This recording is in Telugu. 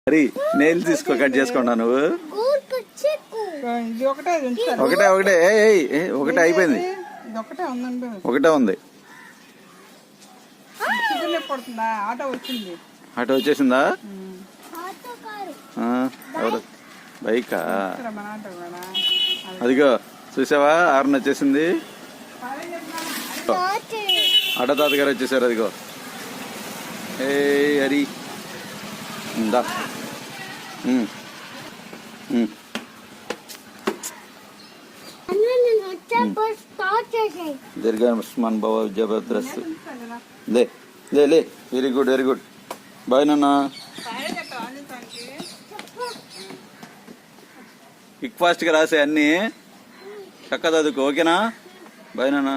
మరి నెయిల్ తీసుకో, కట్ చేసుకున్నా నువ్వు. ఒకటే ఒకటే ఒకటే అయిపోయింది, ఒకటే ఉంది. ఆటో వచ్చేసిందా? ఎవరు బైకా? అదిగో చూసావా, ఆరున వచ్చేసింది. ఆటో తాతగారు వచ్చేసారు. అదిగో ఏ హరి ఉందా? దీర్ఘాయుష్మాన్ భవ జబర్దస్త్. లే లే లే, very good very good. Bye నాన్న. క్విక్ ఫాస్ట్గా రాసే అన్నీ చక్కగా చదువుకో, ఓకేనా? బాయ్ నాన్న.